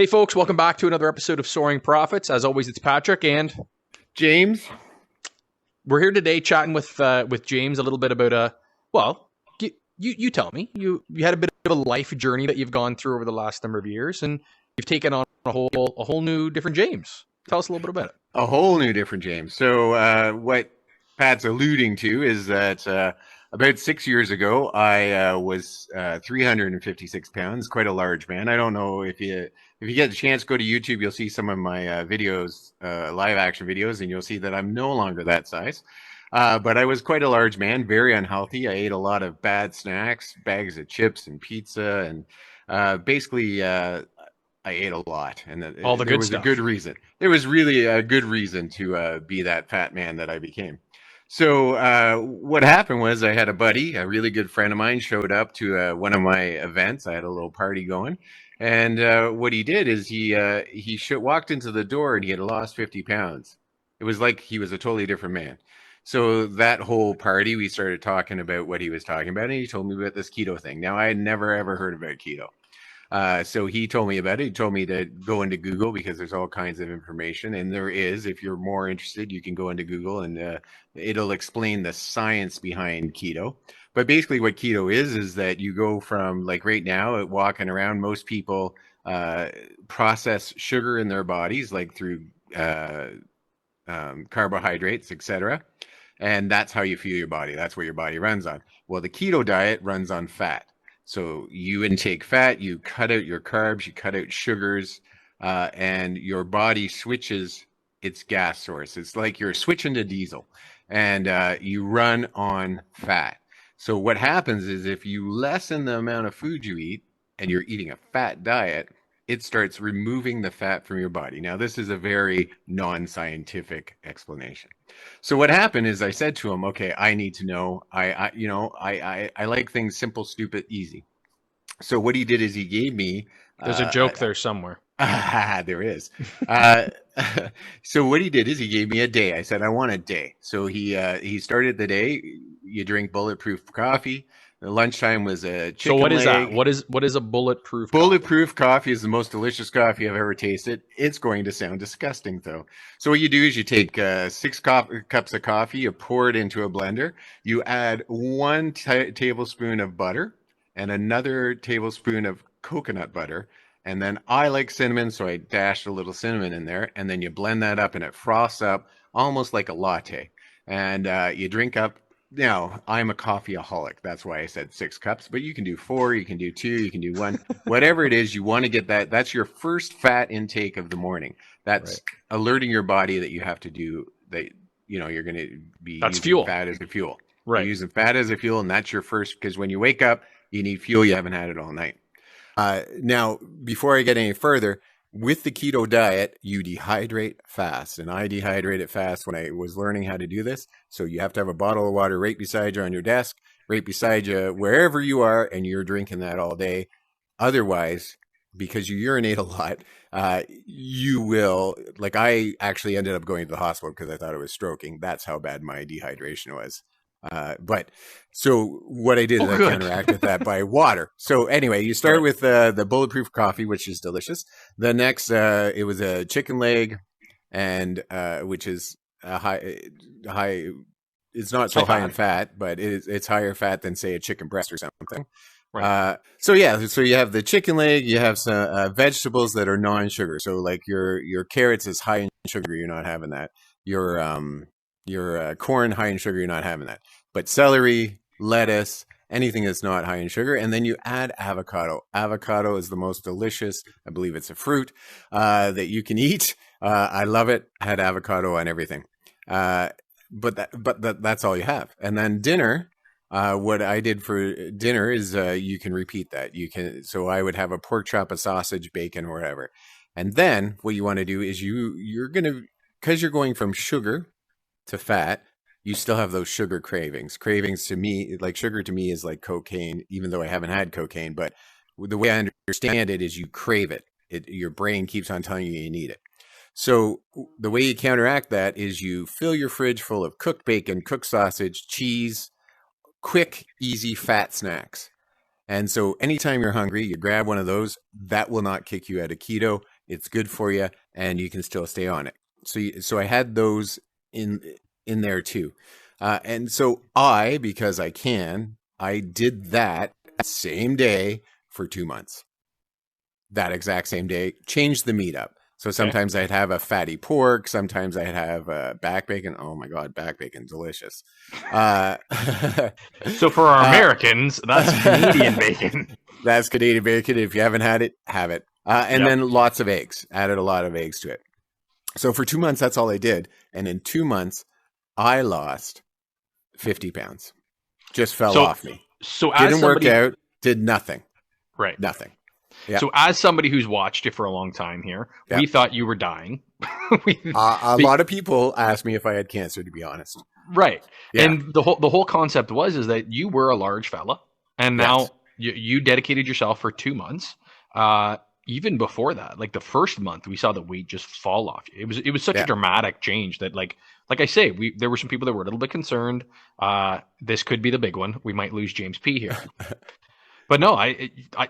Hey folks, welcome back to another episode of Soaring Profits. As always, it's Patrick, and James. we're here today chatting with James a little bit about you tell me you had a bit of a life journey that you've gone through over the last number of years, and you've taken on a whole new different James. Tell us a little bit about it. A whole new different James. So what Pat's alluding to is that about 6 years ago, I was 356 pounds, quite a large man. I don't know if you get a chance, go to YouTube, you'll see some of my videos, live action videos, and you'll see that I'm no longer that size. But I was quite a large man, very unhealthy. I ate a lot of bad snacks, bags of chips and pizza, and basically I ate a lot, and All the there good was a stuff. good reason. There was really a good reason to be that fat man that I became. So what happened was I had a buddy, a really good friend of mine, showed up to one of my events. I had a little party going, and what he did is he walked into the door and he had lost 50 pounds. It was like he was a totally different man. So that whole party, we started talking about what he was talking about, and he told me about this keto thing. Now, I had never ever heard about keto. So he told me about it. He told me to go into Google because there's all kinds of information. And there is, if you're more interested, you can go into Google and it'll explain the science behind keto. But basically, what keto is that you go from, like right now, walking around, most people process sugar in their bodies, like through carbohydrates, etc. And that's how you fuel your body. That's what your body runs on. Well, the keto diet runs on fat. So you intake fat, you cut out your carbs, you cut out sugars, and your body switches its gas source. It's like you're switching to diesel, and you run on fat. So what happens is if you lessen the amount of food you eat and you're eating a fat diet, it starts removing the fat from your body. Now, this is a very non-scientific explanation. So what happened is I said to him, okay, I need to know. I like things simple, stupid, easy. So what he did is he gave me There's a joke there somewhere. there is. Uh, so what he did is he gave me a day. I said, I want a day. So he started the day. You drink bulletproof coffee. The lunchtime was a So chicken what is that? leg. What is a bulletproof coffee? Bulletproof coffee is the most delicious coffee I've ever tasted. It's going to sound disgusting, though. So what you do is you take six cups of coffee, you pour it into a blender, you add one tablespoon of butter and another tablespoon of coconut butter. And then I like cinnamon, so I dashed a little cinnamon in there. And then you blend that up and it froths up almost like a latte. And you drink up. Now, I'm a coffeeaholic. That's why I said 6 cups, but you can do 4, you can do 2, you can do 1, whatever it is, you want to get that. That's your first fat intake of the morning. That's right. Alerting your body that you have to do that. You're going to be That's using fuel. Fat as a fuel. Right. You're using fat as a fuel, and that's your first, because when you wake up, you need fuel. You haven't had it all night. Now, before I get any further, with the keto diet, you dehydrate fast, and I dehydrated fast when I was learning how to do this. So you have to have a bottle of water right beside you on your desk, right beside you wherever you are, and you're drinking that all day. Otherwise, because you urinate a lot, you will, like I actually ended up going to the hospital because I thought I was stroking. That's how bad my dehydration was. But so what I did is I counteracted that by water. So anyway, you start with the bulletproof coffee, which is delicious. The next, it was a chicken leg, and which is a high. It's not so high in fat, but it's higher fat than say a chicken breast or something. Right. So you have the chicken leg. You have some vegetables that are non-sugar. So like your carrots is high in sugar. You're not having that. Your corn high in sugar, you're not having that. But celery, lettuce, anything that's not high in sugar. And then you add avocado. Avocado is the most delicious. I believe it's a fruit that you can eat. I love it. I had avocado on everything. But that's all you have. And then dinner, what I did for dinner is you can repeat that. So I would have a pork chop, a sausage, bacon, or whatever. And then what you want to do is you're going to, because you're going from sugar to fat, you still have those sugar cravings. Cravings to me, like sugar to me is like cocaine, even though I haven't had cocaine. But the way I understand it is you crave it. Your brain keeps on telling you need it. So the way you counteract that is you fill your fridge full of cooked bacon, cooked sausage, cheese, quick, easy, fat snacks. And so anytime you're hungry, you grab one of those. That will not kick you out of keto. it's good for you, and you can still stay on it. So I had those in there too. And so because I did that same day for 2 months. That exact same day, changed the meat up. So Okay. sometimes I'd have a fatty pork. Sometimes I'd have back bacon. Oh my God, back bacon, delicious. Uh, So for our uh, Americans, that's Canadian bacon. that's Canadian bacon. If you haven't had it, have it. And Yep. then lots of eggs. Added a lot of eggs to it. So for 2 months, that's all I did. And in 2 months, I lost 50 pounds. Just fell So off me. so as Didn't work somebody, out. Did nothing. right. Nothing. Yeah. So as somebody who's watched it for a long time here, Yeah. we thought you were dying. A lot of people asked me if I had cancer, to be honest. Right. Yeah. And the whole concept is that you were a large fella, and Yes. now you dedicated yourself for 2 months. Even before that, like the first month, we saw the weight just fall off. It was such a Yeah. dramatic change that, like I say, there were some people that were a little bit concerned. This could be the big one. We might lose James P here. But no,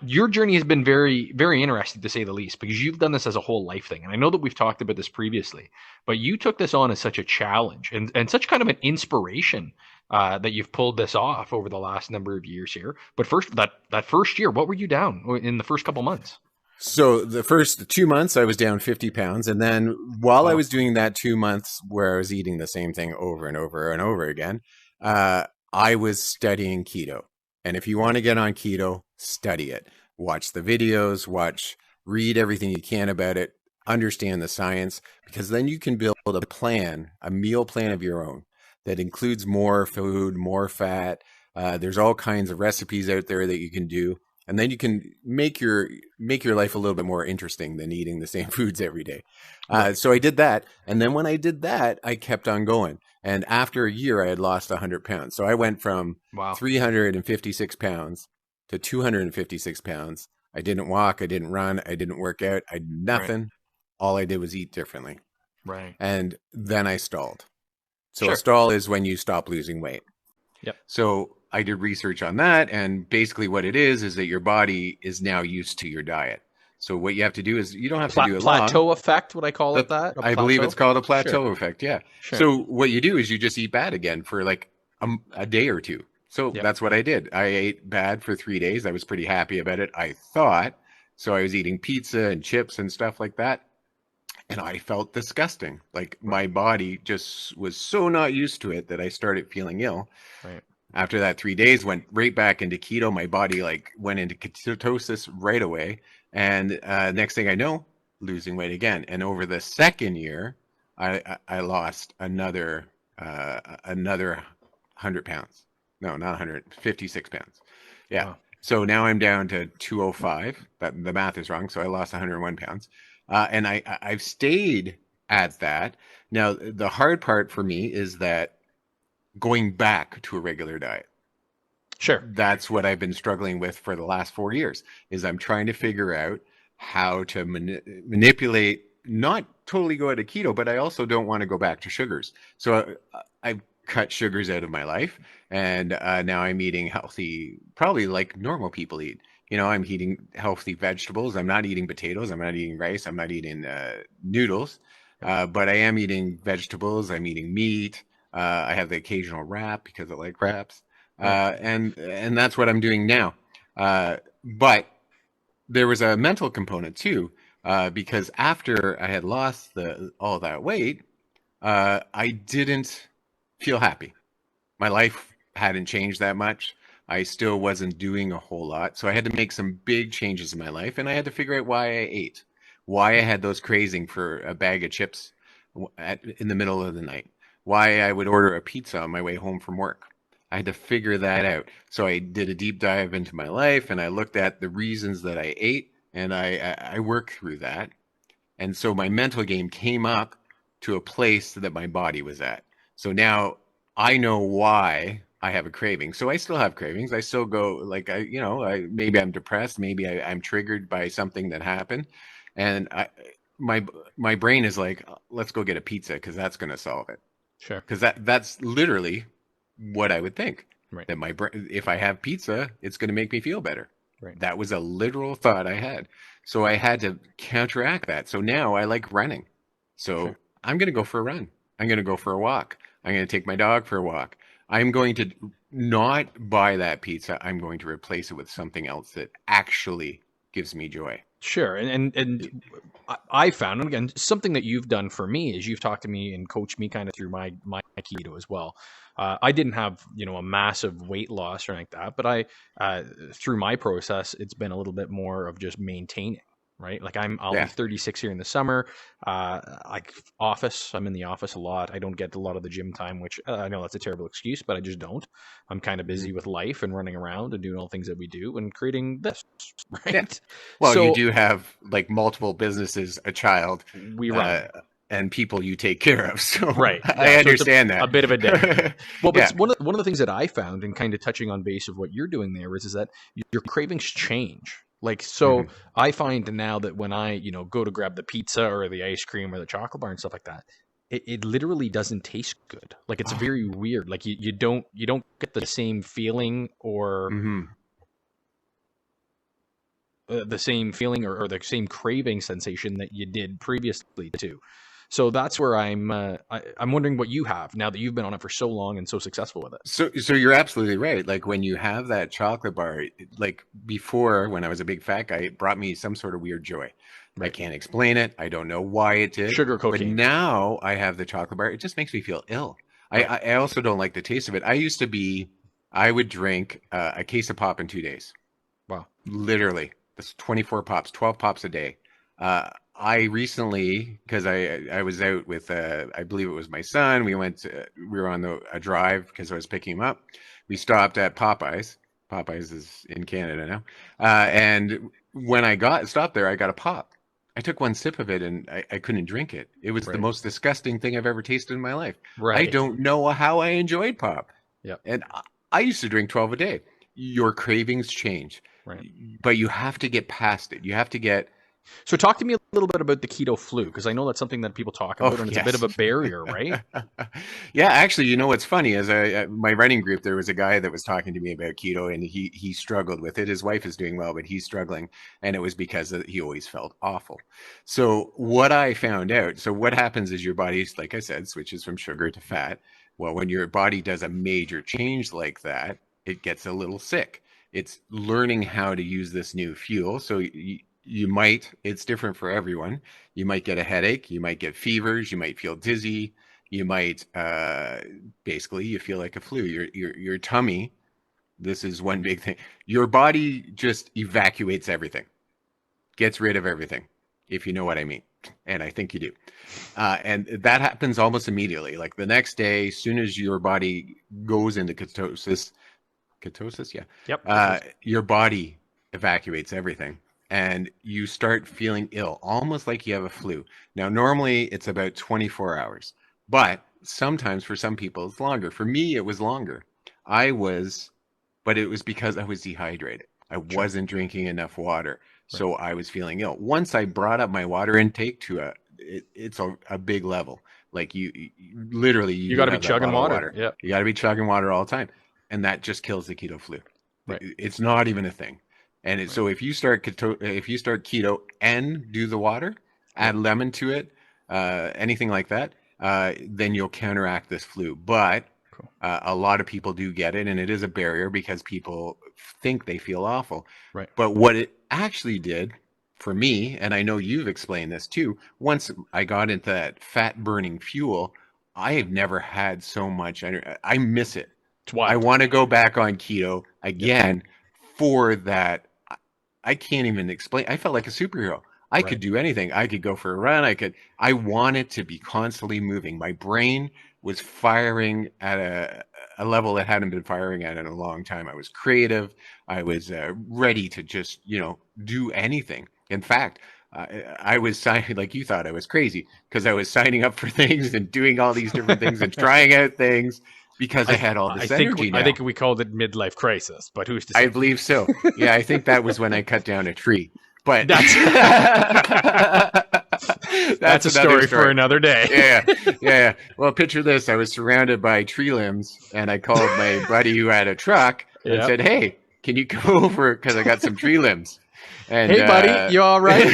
your journey has been very, very interesting to say the least, because you've done this as a whole life thing. And I know that we've talked about this previously, but you took this on as such a challenge and such kind of an inspiration that you've pulled this off over the last number of years here. But first, that first year, what were you down in the first couple months? So the first 2 months, I was down 50 pounds. And then while I Wow. was doing that 2 months where I was eating the same thing over and over and over again, I was studying keto. And if you want to get on keto, study it. Watch the videos, read everything you can about it, understand the science, because then you can build a plan, a meal plan of your own that includes more food, more fat. There's all kinds of recipes out there that you can do. And then you can make your life a little bit more interesting than eating the same foods every day. Right. So I did that, and then when I did that, I kept on going. And after a year, I had lost 100 pounds. So I went from Wow. 356 pounds to 256 pounds. I didn't walk, I didn't run, I didn't work out, I did Right. nothing. All I did was eat differently, Right. and then I stalled. So a Sure. stall is when you stop losing weight. Yep. So I did research on that, and basically what it is that your body is now used to your diet. So what you have to do is you don't have to do it long. Plateau effect, would I call it That that? A I believe it's plateau? called a Sure. plateau effect. Yeah. Sure. So what you do is you just eat bad again for like a day or two. So Yep. that's what I did. I ate bad for 3 days. I was pretty happy about it, I thought. So I was eating pizza and chips and stuff like that. And I felt disgusting. Like Right. my body just was so not used to it that I started feeling ill. Right. After that 3 days, went right back into keto. My body like went into ketosis right away, and next thing I know, losing weight again. And over the second year, I lost another 100 pounds. No, not 156 pounds. Yeah. Wow. So now I'm down to 205. That the math is wrong. So I lost 101 pounds, and I've stayed at that. Now the hard part for me is that going back to a regular diet. Sure. That's what I've been struggling with for the last 4 years is I'm trying to figure out how to manipulate, not totally go out of keto, but I also don't want to go back to sugars. So I've cut sugars out of my life, and now I'm eating healthy, probably like normal people eat. I'm eating healthy vegetables. I'm not eating potatoes. I'm not eating rice. I'm not eating noodles. Yep. But I am eating vegetables. I'm eating meat. I have the occasional wrap because I like wraps, Right. and that's what I'm doing now. But there was a mental component too, because after I had lost all that weight, I didn't feel happy. My life hadn't changed that much. I still wasn't doing a whole lot. So I had to make some big changes in my life, and I had to figure out why I ate, why I had those craving for a bag of chips in the middle of the night, why I would order a pizza on my way home from work. I had to figure that out. So I did a deep dive into my life, and I looked at the reasons that I ate, and I worked through that. And so my mental game came up to a place that my body was at. So now I know why I have a craving. So I still have cravings. I still go like maybe I'm depressed, maybe I'm triggered by something that happened, and my my brain is like, let's go get a pizza because that's going to solve it. Sure. Because that's literally what I would think Right. that my brain, if I have pizza, it's going to make me feel better. Right. That was a literal thought I had. So I had to counteract that. So now I like running. Sure. So I'm going to go for a run. I'm going to go for a walk. I'm going to take my dog for a walk. I'm going to not buy that pizza. I'm going to replace it with something else that actually gives me joy. Sure. I found, and again, something that you've done for me is you've talked to me and coached me kind of through my keto as well. I didn't have, a massive weight loss or anything like that, but through my process, it's been a little bit more of just maintaining, right? Like I'll be Yeah. 36 here in the summer. I'm in the office a lot. I don't get a lot of the gym time, which I know that's a terrible excuse, but I just don't. I'm kind of busy with life and running around and doing all the things that we do and creating this, Yeah. right? Well, you So do have like multiple businesses, a child, we uh, run. and people you take care of. So Right. I Yeah. So it's understand a that. bit of a day. Well, but Yeah. it's one of the things that I found, and kind of touching on base of what you're doing there, is that your cravings change. Like, so Hmm. I find now that when I, go to grab the pizza or the ice cream or the chocolate bar and stuff like that, it literally doesn't taste good. Like, it's Oh. very weird. Like you don't get the same feeling or Hmm. or the same craving sensation that you did previously too. So that's where I'm wondering what you have now that you've been on it for so long and so successful with it. So you're absolutely right. Like when you have that chocolate bar, like before when I was a big fat guy, it brought me some sort of weird joy. I Right. can't explain it. I don't know why it did. Sugar But cocaine. now I have the chocolate bar. It just makes me feel ill. I, Right. I I also don't like the taste of it. I would drink a case of pop in 2 days. Wow. Literally, that's 24 pops, 12 pops a day. I recently, because I was out with I believe it was my son. We were on a drive because I was picking him up. We stopped at Popeyes. Popeyes is in Canada now, and when I got stopped there, I got a pop. I took one sip of it and I couldn't drink it. It was the Right. most disgusting thing I've ever tasted in my life. I Right. don't know how I enjoyed pop, Yep. and I used to drink 12 a day. Your cravings change, Right. but you have to get past it. You have to get, So talk to me a little bit about the keto flu, because I know that's something that people talk oh, about and it's a bit of yes. a barrier, right? Yeah, actually, you know what's funny is my running group, there was a guy that was talking to me about keto and he struggled with it. His wife is doing well, but he's struggling. And it was because he always felt awful. So what I found out, so what happens is your body, like I said, switches from sugar to fat. Well, when your body does a major change like that, it gets a little sick. It's learning how to use this new fuel. So you might, it's different for everyone. You might get a headache, you might get fevers, you might feel dizzy, you might basically you feel like a flu. Your tummy, this is one big thing. Your body just evacuates everything, gets rid of everything, if you know what I mean. And I think you do. And that happens almost immediately. Like the next day, as soon as your body goes into ketosis, yeah, Yep. Ketosis. your body evacuates everything and you start feeling ill, almost like you have a flu. Now, normally it's about 24 hours, but sometimes for some people it's longer. For me, it was longer. I was, but it was because I was dehydrated. I Sure. wasn't drinking enough water. Right. So I was feeling ill. Once I brought up my water intake to it's a big level. Like literally, you You do got to be have that chugging bottle of water. water. Yep. You got to be chugging water all the time, and that just kills the keto flu. Right. It's not even a thing. And Right. so if you start keto and do the water, Yep. add lemon to it, anything like that, then you'll counteract this flu. But Cool. a lot of people do get it, and it is a barrier because people think they feel awful. Right. But what it actually did for me, and I know you've explained this too, once I got into that fat burning fuel, I have never had so much energy. I miss it. It's I wild. want to go back on keto Yep. again for that. I can't even explain. I felt like a superhero. I Right. could do anything. I could go for a run. I wanted to be constantly moving. My brain was firing at a level it hadn't been firing at in a long time. I was creative. I was ready to just, do anything. In fact, I was signing, like you thought I was crazy because I was signing up for things and doing all these different things and trying out things because I had all I this think we, energy I now. think we called it midlife crisis, but who's to I say? believe so. Yeah, I think that was when I cut down a tree. But That's that's that's a another story for story. another day. Yeah. Well, picture this. I was surrounded by tree limbs and I called my buddy who had a truck and Yep. said, "Hey, can you go over, because I got some tree limbs. And Hey, buddy, you all right?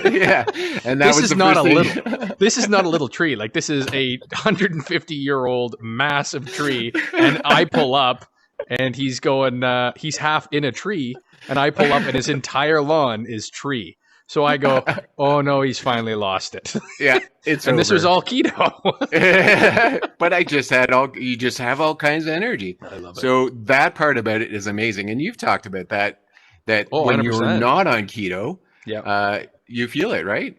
yeah, and that This was is the not first a thing. little. This is not a little tree. Like, this is a 150-year-old massive tree, and I pull up, and he's going. He's half in a tree, and I pull up, and his entire lawn is tree. So I go, oh no, he's finally lost it. Yeah, it's And over. this was all keto. But you just have all kinds of energy. I love it. So that part about it is amazing. And you've talked about that Oh, when 100%. you're not on keto, Yeah. you feel it, right?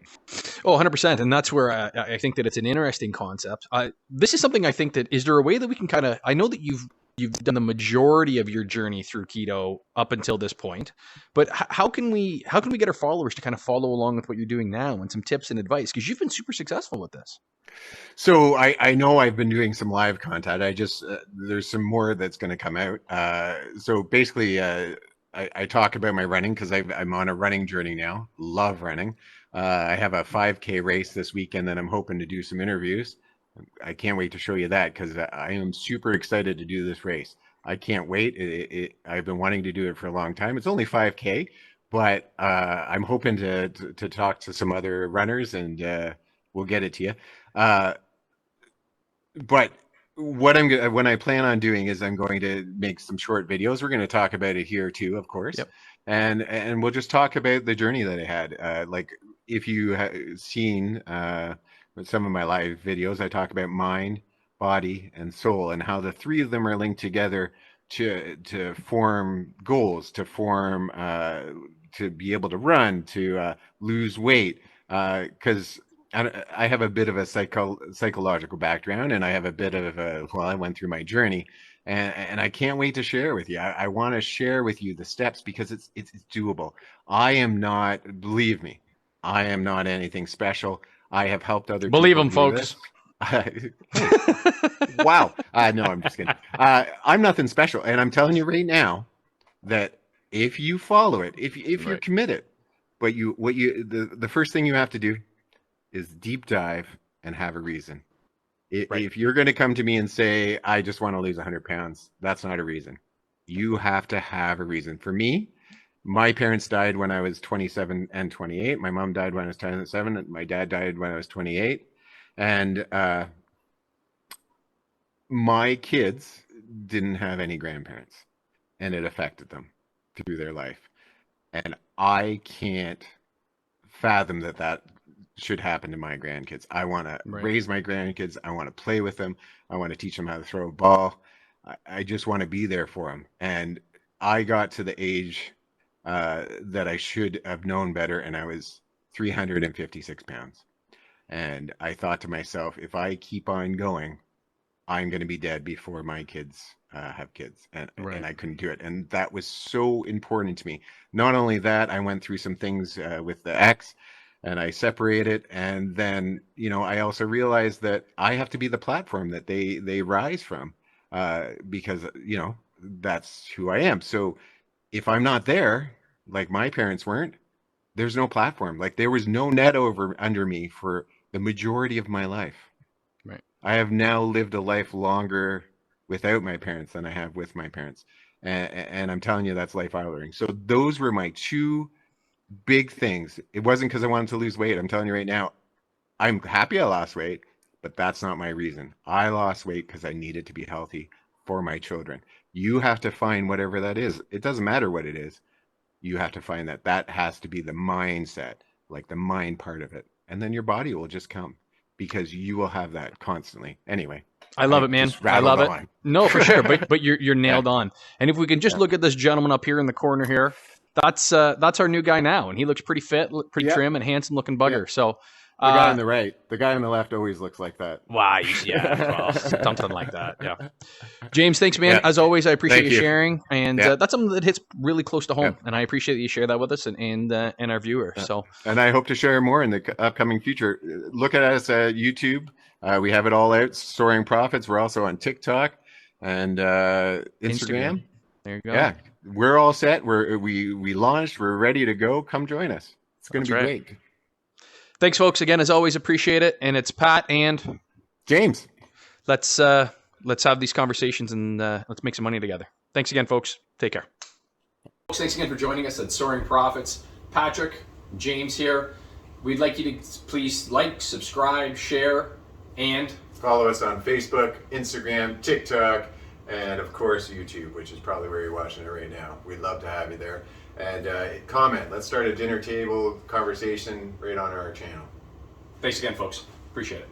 Oh, 100%. And that's where I think that it's an interesting concept. This is something I think that, is there a way that we can kind of, I know that you've done the majority of your journey through keto up until this point, but how can we get our followers to kind of follow along with what you're doing now and some tips and advice? Because you've been super successful with this. So I know I've been doing some live content. I just, there's some more that's going to come out. So basically, I talk about my running because I'm on a running journey now. Love running. I have a 5K race this weekend that I'm hoping to do some interviews. I can't wait to show you that because I am super excited to do this race. I can't wait. I've been wanting to do it for a long time. It's only 5K, but I'm hoping to talk to some other runners and we'll get it to you. But what I plan on doing is I'm going to make some short videos. We're going to talk about it here too, of course. Yep. And we'll just talk about the journey that I had. Like if you have seen some of my live videos, I talk about mind, body, and soul, and how the three of them are linked together to form goals, to be able to run, to lose weight. Because I have a bit of a psychological background, and I have a bit of I went through my journey, and I can't wait to share with you. I want to share with you the steps because it's doable. I am not, believe me, I am not anything special. I have helped other Believe people them, do folks. this. Wow. No, I'm just kidding. I'm nothing special, and I'm telling you right now that if you follow it, if you're Right. committed, but the first thing you have to do is deep dive and have a reason. Right. If you're going to come to me and say, I just want to lose 100 pounds, that's not a reason. You have to have a reason. For me, my parents died when I was 27 and 28. My mom died when I was 27. And my dad died when I was 28. And my kids didn't have any grandparents, and it affected them through their life. And I can't fathom that should happen to my grandkids. I want to raise my grandkids. I want to play with them. I want to teach them how to throw a ball. I just want to be there for them. And I got to the age that I should have known better, and I was 356 pounds. And I thought to myself, if I keep on going, I'm going to be dead before my kids have kids. And I couldn't do it. And that was so important to me. Not only that, I went through some things with the ex, and I separated. And then, I also realized that I have to be the platform that they rise from because, that's who I am. So if I'm not there, like my parents weren't, there's no platform. Like there was no net under me for the majority of my life. Right. I have now lived a life longer without my parents than I have with my parents. And I'm telling you, that's life altering. So those were my two big things. It wasn't because I wanted to lose weight. I'm telling you right now, I'm happy I lost weight, but that's not my reason. I lost weight because I needed to be healthy for my children. You have to find whatever that is. It doesn't matter what it is. You have to find that has to be the mindset, like the mind part of it. And then your body will just come because you will have that constantly. Anyway. I love it, man. I love it. No, for sure. But you're nailed on. And if we can just look at this gentleman up here in the corner here, that's our new guy now, and he looks pretty fit, pretty trim, and handsome looking bugger. So the guy on the right, the guy on the left always looks like that. Wow, well, something like that. Yeah. James, thanks, man. As always, I appreciate you sharing, and that's something that hits really close to home, and I appreciate that you share that with us and our viewers. So, and I hope to share more in the upcoming future. Look at us at YouTube. We have it all out. Soaring Profits. We're also on TikTok and Instagram. There you go. Yeah, we're all set. We launched. We're ready to go. Come join us. It's going to be great. Thanks, folks. Again, as always, appreciate it. And it's Pat and James. Let's have these conversations and let's make some money together. Thanks again, folks. Take care. thanks again for joining us at Soaring Profits. Patrick, James here. We'd like you to please like, subscribe, share, and follow us on Facebook, Instagram, TikTok, and of course YouTube, which is probably where you're watching it right now. We'd love to have you there. And comment. Let's start a dinner table conversation right on our channel. Thanks again, folks. Appreciate it.